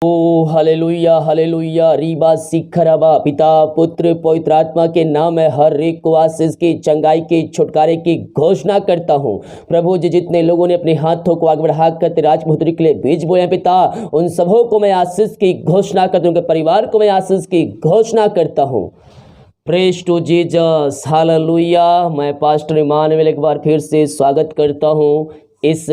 ओ hallelujah hallelujah Reeba सिखरबा। पिता पुत्र पवित्र आत्मा के नाम में हर एक को आशीष की, चंगाई की, छुटकारे की घोषणा करता हूँ। प्रभु जी, जितने लोगों ने अपने हाथों को आगे बढ़ा कर तेरे राजपुत्री के लिए बीज बोए हैं पिता, उन सबों को मैं आशीष की घोषणा करता हूँ, उनके परिवार को मैं आशीष की घोषणा करता हूँ। Praise to Jesus hallelujah. मैं पास्टर इमानुएल एक बार फिर से स्वागत करता हूँ इस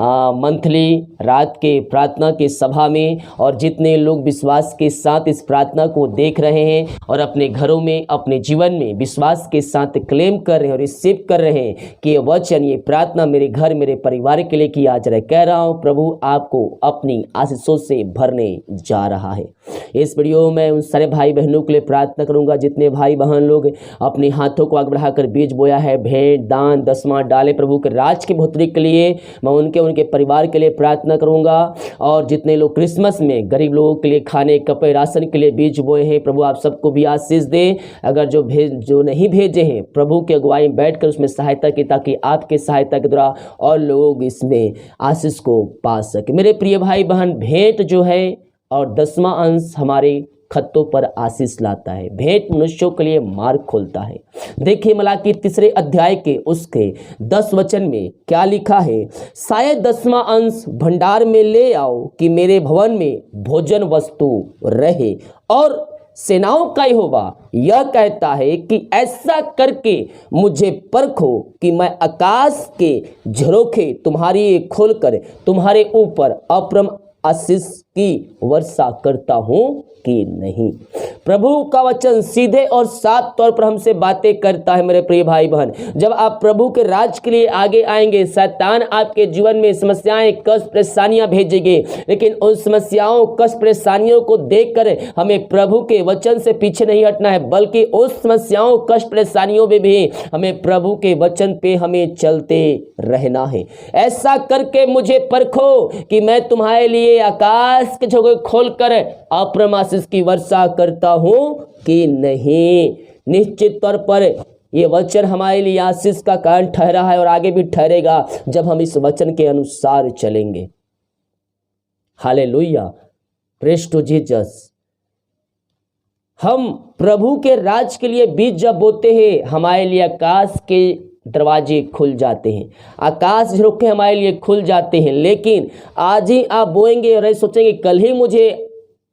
मंथली रात के प्रार्थना की सभा में, और जितने लोग विश्वास के साथ इस प्रार्थना को देख रहे हैं और अपने घरों में अपने जीवन में विश्वास के साथ क्लेम कर रहे हैं और रिसीव कर रहे हैं कि ये वचन, ये प्रार्थना मेरे घर मेरे परिवार के लिए किया जा रहा है। कह रहा हूँ प्रभु आपको अपनी आशीषों से भरने जा रहा है। इस वीडियो में उन सारे भाई बहनों के लिए प्रार्थना करूंगा जितने भाई बहन लोग अपने हाथों को आगे बढ़ाकर बीज बोया है, भेंट दान दसवां डाले प्रभु के राज की बढ़ोतरी के लिए, मैं उनके परिवार के लिए प्रार्थना करूंगा। और जितने लोग क्रिसमस में गरीब लोगों के लिए खाने कपड़े राशन के लिए बीज बोए हैं, प्रभु आप सबको भी आशीष दें। अगर जो नहीं भेजे हैं, प्रभु की अगुवाई में बैठकर उसमें सहायता की, ताकि आपके सहायता के द्वारा और लोग इसमें आशीष को पा सके। मेरे प्रिय भाई बहन, भेंट जो है और दसवां अंश हमारे खत्तों पर आशीष लाता है। भेंट मनुष्यों के लिए मार्ग खोलता है। देखिए मलाकी 3 अध्याय के उसके 10 वचन में क्या लिखा है, शायद 10वां अंश भंडार में ले आओ कि मेरे भवन में भोजन वस्तु रहे। और सेनाओं का यहोवा यह कहता है कि ऐसा करके मुझे परखो कि मैं आकाश के झरोखे तुम्हारी खोलकर तुम्हारे ऊपर अपरम आशीष की वर्षा करता हूं कि नहीं। प्रभु का वचन सीधे और साफ तौर पर हमसे बातें करता है। मेरे प्रिय भाई बहन, जब आप प्रभु के राज के लिए आगे आएंगे, शैतान आपके जीवन में समस्याएं कष्ट परेशानियां भेजेंगे, लेकिन उन समस्याओं कष्ट परेशानियों को देखकर हमें प्रभु के वचन से पीछे नहीं हटना है, बल्कि उस समस्याओं कष्ट परेशानियों में भी हमें प्रभु के वचन पे हमें चलते रहना है। ऐसा करके मुझे परखो कि मैं तुम्हारे लिए आकाश के झरोखे खोलकर अपरम आशीष की वर्षा करता हूं कि नहीं। निश्चित तौर पर यह वचन हमारे लिए आशीष का कारण ठहरा है और आगे भी ठहरेगा जब हम इस वचन के अनुसार चलेंगे। Hallelujah, praise to Jesus. हम प्रभु के राज के लिए बीज जब बोते हैं, हमारे लिए आकाश के दरवाजे खुल जाते हैं, आकाश झरोखे हमारे लिए खुल जाते हैं। लेकिन आज ही आप बोएंगे और सोचेंगे कल ही मुझे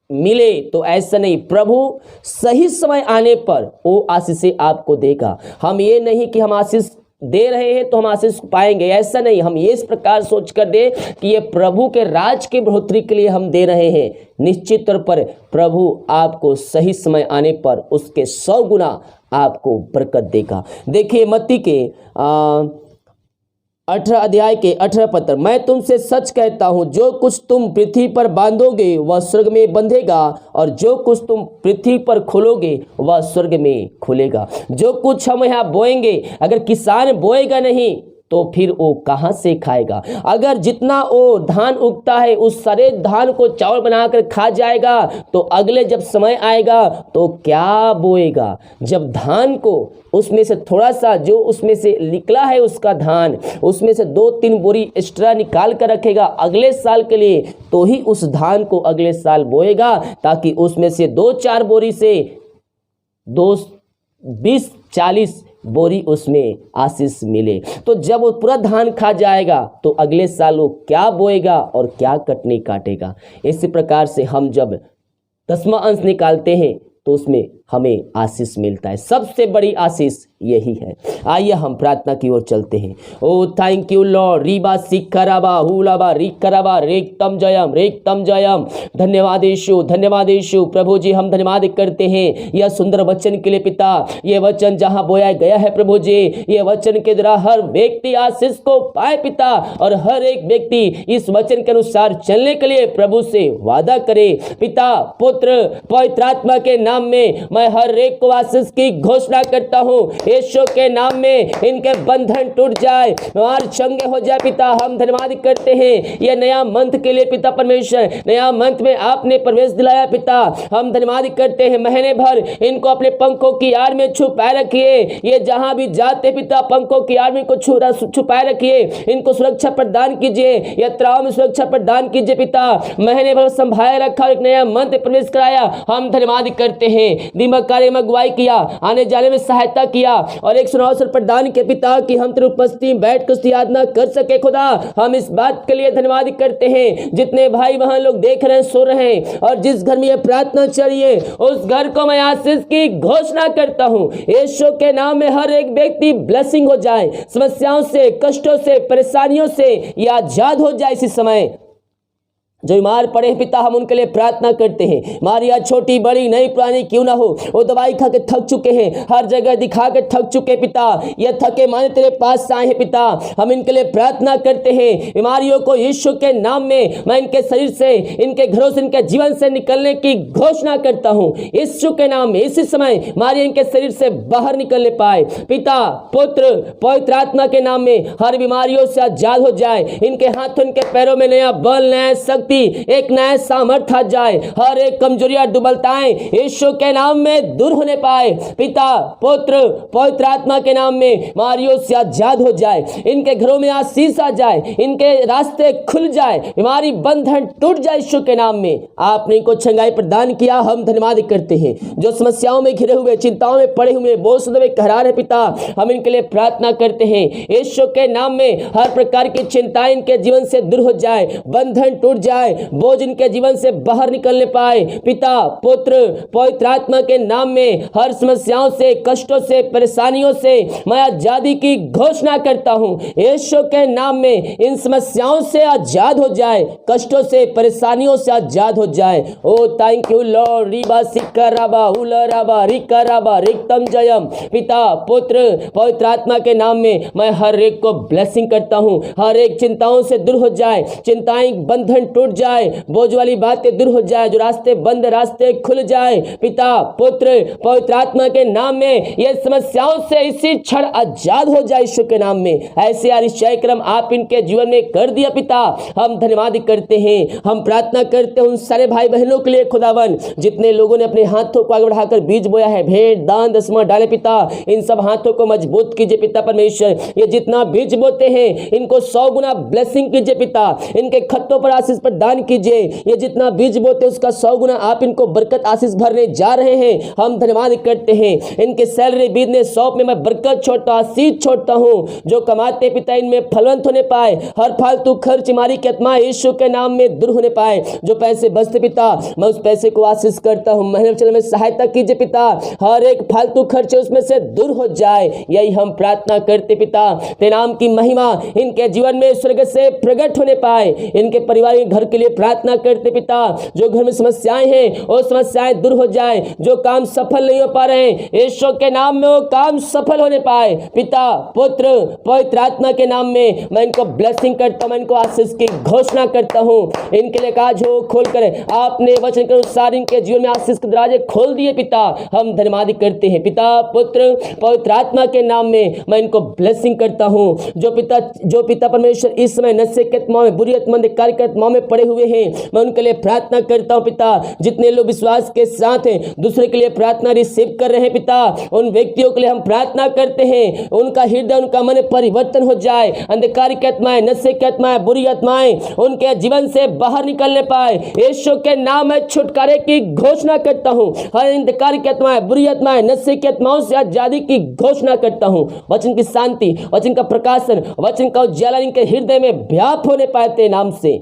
मिले, तो ऐसा नहीं। प्रभु सही समय आने पर वो आशीष आपको देगा। हम ये नहीं कि हम आशीष दे रहे हैं तो हम आशीष पाएंगे, ऐसा नहीं। हम ये इस प्रकार सोच कर दे कि ये प्रभु के राज की बढ़ोतरी के लिए हम दे रहे हैं। निश्चित तौर पर प्रभु आपको सही समय आने पर उसके 100 गुना आपको बरकत देगा। देखिए मत्ती के 18 अध्याय के 18 पद, मैं तुमसे सच कहता हूं, जो कुछ तुम पृथ्वी पर बांधोगे वह स्वर्ग में बंधेगा, और जो कुछ तुम पृथ्वी पर खोलोगे वह स्वर्ग में खुलेगा। जो कुछ हम यहाँ बोएंगे, अगर किसान बोएगा नहीं तो फिर वो कहाँ से खाएगा? अगर जितना वो धान उगता है उस सारे धान को चावल बनाकर खा जाएगा, तो अगले जब समय आएगा तो क्या बोएगा? जब धान को उसमें से थोड़ा सा जो उसमें से निकला है उसका धान, उसमें से 2-3 बोरी एक्स्ट्रा निकाल कर रखेगा अगले साल के लिए, तो ही उस धान को अगले साल बोएगा, ताकि उसमें से 2-4 बोरी से 20-40 बोरी उसमें आशीष मिले। तो जब वो पूरा धान खा जाएगा तो अगले साल वो क्या बोएगा और क्या कटनी काटेगा। इसी प्रकार से हम जब 10वां अंश निकालते हैं तो उसमें हमें आशीष मिलता है। सबसे बड़ी आशीष यही है। आइए हम प्रार्थना की ओर चलते हैं। ओ thank you Lord. Reeba सिखराबा हुलाबा रिकराबा रेक्तम Jayam रेक्तम Jayam. धन्यवाद यीशु, धन्यवाद यीशु। प्रभु जी हम धन्यवाद करते हैं यह सुंदर वचन के लिए पिता। ये वचन जहां बोया गया है प्रभु जी, ये वचन के द्वारा हर व्यक्ति आशीष को पाए पिता, और हर एक व्यक्ति इस वचन के अनुसार चलने के लिए प्रभु से वादा करे पिता। पुत्र पवित्र आत्मा के नाम में मैं हर एक को आशीष की घोषणा करता हूं यीशु के नाम में इनके बंधन टूट जाए, और चंगे हो जाए पिता। हम धन्यवाद करते हैं ये नया मंथ के लिए पिता परमेश्वर, नया मंथ में आपने प्रवेश दिलाया पिता। हम धन्यवाद करते हैं, महीने भर इनको अपने पंखों की आड़ में छुपाए रखिए। ये जहां भी जाते पिता पंखों की आड़ में इनको छुपाए रखिए, इनको सुरक्षा प्रदान कीजिए, यात्राओं में सुरक्षा प्रदान कीजिए पिता। महीने भर संभाले रखा, एक नया मंथ में प्रवेश कराया। हम धन्यवाद करते हैं, दिमाग कार्य में अगुवाई किया, आने जाने में सहायता किया, और एक सुनहरा अवसर प्रदान किया पिता कि हम तेरी उपस्थिति में बैठ कर उसकी यातना कर सके खुदा। हम इस बात के लिए धन्यवाद करते हैं, जितने भाई वहां लोग देख रहे हैं, सो रहे हैं, और जिस घर में यह प्रार्थना चाहिए उस घर को मैं आशीष की घोषणा करता हूं। यीशु के नाम में हर एक व्यक्ति ब्लेसिंग हो जाए, समस्याओं से, कष्टों से, परेशानियों से ये आजाद हो जाए। इसी समय जो बीमार पड़े हैं पिता, हम उनके लिए प्रार्थना करते हैं। मारिया छोटी बड़ी नई पुरानी क्यों ना हो, वो दवाई खा के थक चुके हैं, हर जगह दिखा के थक चुके पिता, ये थके माने तेरे पास आए हैं पिता। हम इनके लिए प्रार्थना करते हैं, बीमारियों को यीशु के नाम में मैं इनके शरीर से, इनके घरों से, इनके जीवन से निकलने की घोषणा करता हूं यीशु के नाम में। इसी समय मारिया इनके शरीर से बाहर निकलने पाए पिता, पुत्र, पवित्र आत्मा के नाम में हर बीमारियों से आजाद हो जाए। इनके हाथों, इनके पैरों में नया बल, नया शक्ति, एक नया सामर्थ आ जाए, हर एक कमजोरियां, दुर्बलताएं यीशु के नाम में दूर होने पाए पिता, पुत्र, पवित्र आत्मा के नाम में बीमारियों से आजाद हो जाए। इनके घरों में आशीष आ जाए, इनके रास्ते खुल जाए, बीमारी बंधन टूट जाए यीशु के नाम में। आपने इनको चंगाई प्रदान किया, हम धन्यवाद करते हैं। जो समस्याओं में घिरे हुए, चिंताओं में पड़े हुए, बोझ में कह रहे पिता, हम इनके लिए प्रार्थना करते हैं यीशु के नाम में। हर प्रकार की चिंताएं इनके जीवन से दूर हो जाए, बंधन टूट जाए, बोझ इनके जीवन से बाहर निकलने पाए पिता, पुत्र, पवित्र आत्मा के नाम में। हर समस्याओं से, कष्टों से, परेशानियों से मैं आजादी की घोषणा करता हूं यीशु के नाम में। इन समस्याओं से आजाद हो जाए, कष्टों से, परेशानियों से आजाद हो जाए। ओ thank you Lord. Reeba सिक्कराबा उलराबा रिकराबा रिक्तम Jayam. पिता, पुत्र, पवित्र आत्मा के नाम में मैं हर एक को ब्लेसिंग करता हूं। हर एक चिंताओं से दूर हो जाए, चिंताएं बंधन टूट जाए, बोझ वाली बातें दूर हो जाए, जो रास्ते बंद रास्ते खुल जाए पिता, पुत्र, पवित्र आत्मा के नाम में। ये समस्याओं से इसी क्षण आजाद हो जाए यीशु के नाम में। ऐसे आश्चर्य क्रम आप इनके जीवन में कर दिया पिता, हम धन्यवाद करते हैं। हम प्रार्थना करते हैं उन सारे भाई बहनों के लिए खुदावन, जितने लोगों ने अपने हाथों को आगे बढ़ाकर बीज बोया है, भेंट, दान, दसवां डाले पिता, इन सब हाथों को मजबूत कीजिए पिता परमेश्वर। ये जितना बीज बोते हैं इनको 100 गुना ब्लेसिंग कीजिए पिता, इनके खत्तों पर आशीष प्रदान कीजिए। ये जितना बीज बोते उसका 100 गुना आप इनको बरकत आशीष भरने जा रहे हैं। हम धन्यवाद करते हैं। इनके सैलरी बीजने शॉप में मैं बरकत छोड़ता, आशीष छोड़ता हूँ। जो कमाते पिता इनमें फलवंत होने पाए, हर फालतू खर्च मारी की आत्मा यीशु के नाम में दूर होने पाए। जो पैसे बचते पिता, मैं उस पैसे को आशीष करता हूँ, महीने चलने में सहायता कीजिए पिता। हर एक फालतू खर्च उसमें से दूर हो जाए, यही हम प्रार्थना करते पिता। तेरे नाम की महिमा इनके जीवन में स्वर्ग से प्रकट होने पाए। इनके परिवार के घर के लिए प्रार्थना करते पिता। जो घर में समस्याएं हैं वो समस्याएं दूर हो जाए, जो काम सफल नहीं हो पा रहे हैं यीशु के नाम में वो काम सफल होने पाए पिता, पुत्र, पवित्र आत्मा के नाम में। मैं इनको ब्लेसिंग करता हूं, मैं इनको आशीष की घोषणा करता हूं। इनके लिए काज हो खोल कर आपने वचन के अनुसार इनके जीवन में आशीष के दरवाजे खोल दिए पिता। हम धन्यवाद करते हैं पिता, पुत्र, पवित्र आत्मा के नाम में। मैं इनको ब्लेसिंग करता हूं। जो पिता परमेश्वर इस समय नशे के आत्माओं में, बुरी आत्मा, कार्य के आत्माओं में पड़े हुए हैं, मैं उनके लिए प्रार्थना करता हूं पिता। जितने लोग विश्वास के साथ हैं, दूसरे के लिए प्रार्थना रिसीव कर रहे हैं पिता, उन व्यक्तियों के लिए हम प्रार्थना करते हैं। उनका हृदय, उनका मन परिवर्तन हो जाए। अंधकार की आत्माएं, नशे की आत्माएं, बुरी आत्माएं उनके जीवन से बाहर निकलने पाए। यीशु के नाम में छुटकारे की घोषणा करता हूं। हर अंधकार की आत्माएं, बुरी आत्माएं, नशे की आत्माओं से आजादी की घोषणा करता हूं। वचन की शांति, वचन का प्रकाशन, वचन का उज्ज्वला इनके हृदय में व्याप होने पाए तेरे नाम से।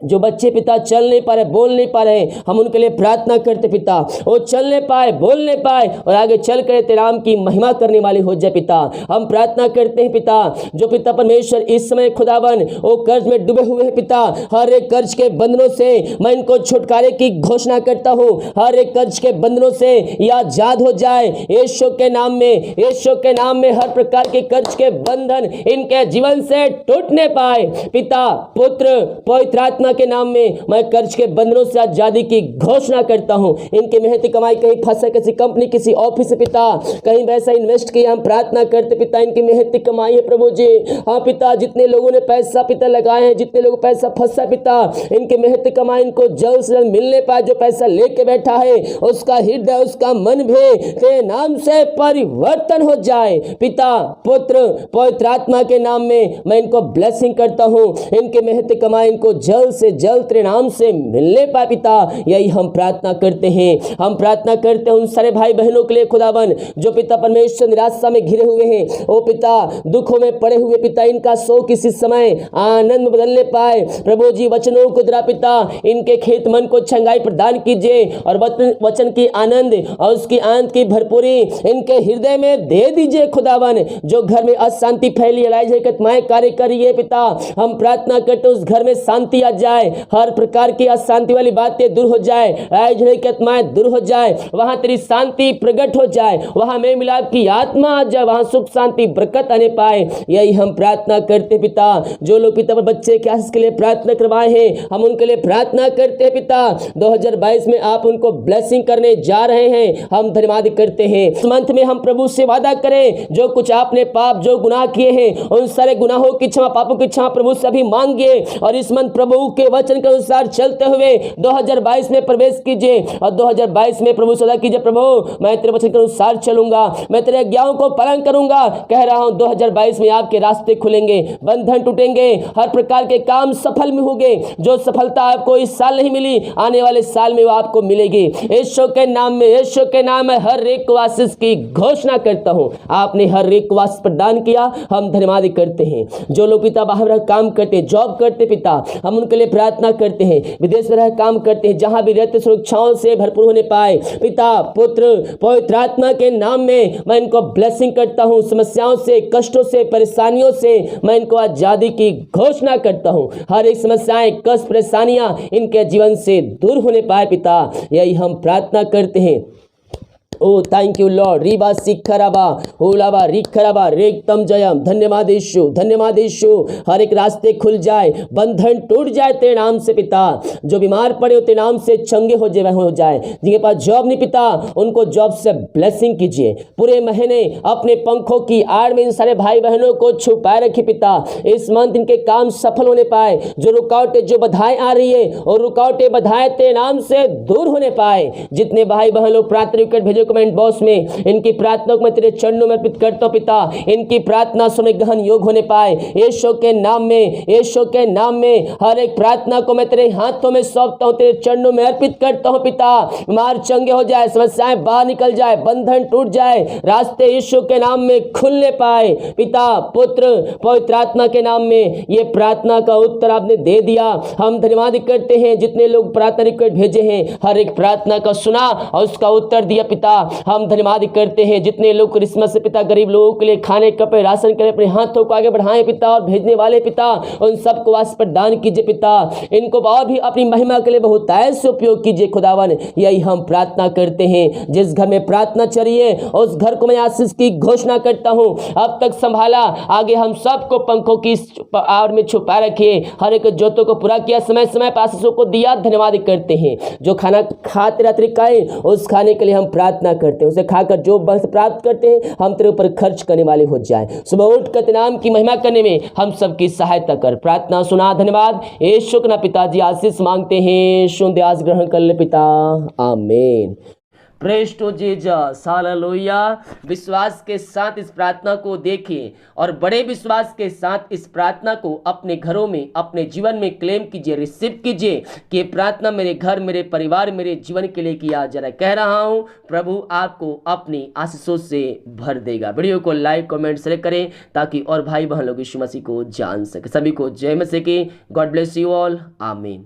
जो बच्चे पिता चल नहीं पा रहे, बोल नहीं पा रहे, हम उनके लिए प्रार्थना करते पिता, वो चलने पाए, बोलने पाए और आगे चल कर तेरे नाम की महिमा करने वाले हो जाए पिता। हम प्रार्थना करते हैं पिता। जो पिता परमेश्वर इस समय खुदावन वो कर्ज में डूबे हुए हैं पिता, हर एक कर्ज के बंधनों से मैं इनको छुटकारे की घोषणा करता हूँ। हर एक कर्ज के बंधनों से ये आजाद हो जाए यीशु के नाम में। यीशु के नाम में हर प्रकार के कर्ज के बंधन इनके जीवन से टूटने पाए पिता, पुत्र, पवित्र आत्मा आत्मा के नाम में मैं कर्ज के बंधनों से आजादी की घोषणा करता हूं। इनकी मेहनती कमाई कहीं फंसे किसी कंपनी किसी ऑफिस से पिता, कहीं वैसा इन्वेस्ट किया, हम प्रार्थना करते पिता इनकी मेहनती कमाई है प्रभु जी। हाँ पिता, जितने लोगों ने पैसा पिता लगाए हैं, जितने लोग पैसा फंसा पिता, इनके मेहनती कमाई इनको जल्द से जल्द मिलने पाए। जो पैसा लेके बैठा है उसका हृदय उसका मन भी तेरे नाम से परिवर्तन हो जाए पिता, पुत्र, पवित्र आत्मा के नाम में मैं इनको ब्लेसिंग करता हूं। इनके मेहनत कमाई इनको जल्द से जल्द तेरे नाम से मिलने पाए पिता, यही हम प्रार्थना करते हैं। हम प्रार्थना करते हैं उन सारे भाई बहनों के लिए खुदावन जो पिता परमेश्वर निराशा में घिरे हुए हैं, ओ पिता दुखों में पड़े हुए पिता, इनका शोक किसी समय आनंद में बदलने पाए प्रभु जी। वचनों को द्वारा पिता इनके खेत मन को छंगाई प्रदान कीजिए और वचन की आनंद और उसकी आनंद की भरपूरी इनके हृदय में दे दीजिए खुदावन। जो घर में अशांति फैली आत्माएं कार्य करिए पिता, हम प्रार्थना करते उस घर में शांति आ जाए, हर प्रकार की अशांति वाली बातें दूर हो जाए, आत्माएं दूर हो जाए, वहां तेरी शांति प्रकट हो जाए, वहां मेल मिलाप की आत्मा आ जाए, वहां सुख शांति बरकत आने पाए, यही हम प्रार्थना करते पिता। जो लोग पिता बच्चे के आशीष के लिए प्रार्थना करवाए हैं हम उनके लिए प्रार्थना करते हैं पिता। 2022 में आप उनको ब्लेसिंग करने जा रहे हैं, हम धन्यवाद करते हैं। इस मंथ में हम प्रभु से वादा करें जो कुछ आपने पाप जो गुनाह किए हैं उन सारे गुनाहों की क्षमा, पापों की क्षमा प्रभु से अभी मांगिए और इस मंथ प्रभु के वचन के अनुसार चलते हुए 2022 में प्रवेश कीजिए और 2022 में प्रभु सदा कीजिए प्रभु मैं तेरे वचन के अनुसार चलूंगा, मैं तेरे आज्ञाओं को पालन करूंगा। कह रहा हूं 2022 में आपके रास्ते खुलेंगे, बंधन टूटेंगे, हर प्रकार के काम सफल में होंगे। जो सफलता आपको इस साल नहीं मिली आने वाले साल में वो आपको मिलेगी। यीशु के नाम में, यीशु के नाम में हर एक को आशीष की घोषणा करता हूं। आपने हर एक को आशीष प्रदान किया, हम धन्यवाद करते हैं। जो लोग पिता बाहर काम करते, जॉब करते पिता, हम उनके लिए प्रार्थना करते हैं। विदेश में रह काम करते हैं, जहां भी रहते सुरक्षाओं से भरपूर होने पाए पिता, पुत्र, पवित्र आत्मा के नाम में मैं इनको ब्लेसिंग करता हूं। समस्याओं से, कष्टों से, परेशानियों से मैं इनको आजादी की घोषणा करता हूं। हर एक समस्याएं, कष्ट, परेशानियां इनके जीवन से दूर होने पाए पिता, यही हम प्रार्थना करते हैं। ओ thank you Lord. Reeba सिखराबा होलाबा रिखराबा रेक्तम Jayam. धन्यवाद यीशु, धन्यवाद यीशु। हर एक रास्ते खुल जाए, बंधन टूट जाए तेरे नाम से पिता। जो बीमार पड़े हो तेरे नाम से चंगे हो जाए, जिनके पास जॉब नहीं पिता उनको जॉब से ब्लेसिंग कीजिए। पूरे महीने अपने पंखों की आड़ में इन सारे भाई बहनों को छुपाए रखिए पिता। इस मंथ इनके काम सफल होने पाए। जो रुकावटें, जो बाधाएं आ रही है और रुकावटें बाधाएं तेरे नाम से दूर होने पाए। जितने भाई बहन लोग प्रार्थना रिक्वेस्ट भेजो कमेंट बॉक्स में, इनकी प्रार्थना को मैं तेरे चरणों में अर्पित करता हूं पिता। इनकी प्रार्थना सुने गहन योग होने पाए यीशु के नाम में, यीशु के नाम में। हर एक प्रार्थना को मैं तेरे हाथों में सौंपता हूं, तेरे चरणों में अर्पित करता हूं पिता। बीमार चंगे हो जाए, समस्याएं बाहर निकल जाए, बंधन टूट जाए, रास्ते यीशु के नाम में खुलने पाए पिता, पुत्र, पवित्र आत्मा के नाम में। ये प्रार्थना का उत्तर आपने दे दिया, हम धन्यवाद करते हैं। जितने लोग प्रार्थना रिक्वेस्ट भेजे हैं हर एक प्रार्थना का सुना और उसका उत्तर दिया पिता, हम धन्यवाद करते हैं। जितने लोग क्रिसमस से पिता गरीब लोगों के लिए खाने कपड़े राशन के लिए अपने हाथों को आगे बढ़ाएं पिता और भेजने वाले पिता उन सबको आशीष प्रदान कीजिए पिता। इनको और भी अपनी महिमा के लिए बहुत ऐसे उपयोग कीजिए खुदावन, यही हम प्रार्थना करते हैं। जिस घर में प्रार्थना चलिए उस घर को मैं आशीष की घोषणा करता हूं। अब तक संभाला, आगे हम सबको पंखों की आड़ में छुपा रखिए। हर एक जोतों को पूरा किया, समय समय पर आशीषों को दिया, धन्यवाद करते हैं। जो खाना खाते रात्रि खाए उस खाने के लिए हम प्रार्थना करते हैं, उसे खाकर जो बस प्राप्त करते हैं हम तेरे ऊपर खर्च करने वाले हो जाए। सुबह उठ कर तेरे नाम की महिमा करने में हम सबकी सहायता कर। प्रार्थना सुना, धन्यवाद यीशु के नाम पिताजी आशीष मांगते हैं, सुन आज ग्रहण कर ले पिता, amen. Praise to Jesus, hallelujah. विश्वास के साथ इस प्रार्थना को देखिए और बड़े विश्वास के साथ इस प्रार्थना को अपने घरों में, अपने जीवन में क्लेम कीजिए, रिसीव कीजिए कि प्रार्थना मेरे घर, मेरे परिवार, मेरे जीवन के लिए किया जा रहा है। कह रहा हूं प्रभु आपको अपनी आशीषों से भर देगा। वीडियो को लाइक, कमेंट, शेयर करें ताकि और भाई बहन लोग यीशु मसीह को जान सके। सभी को जय मसीह की। गॉड ब्लेस यू ऑल, आमीन।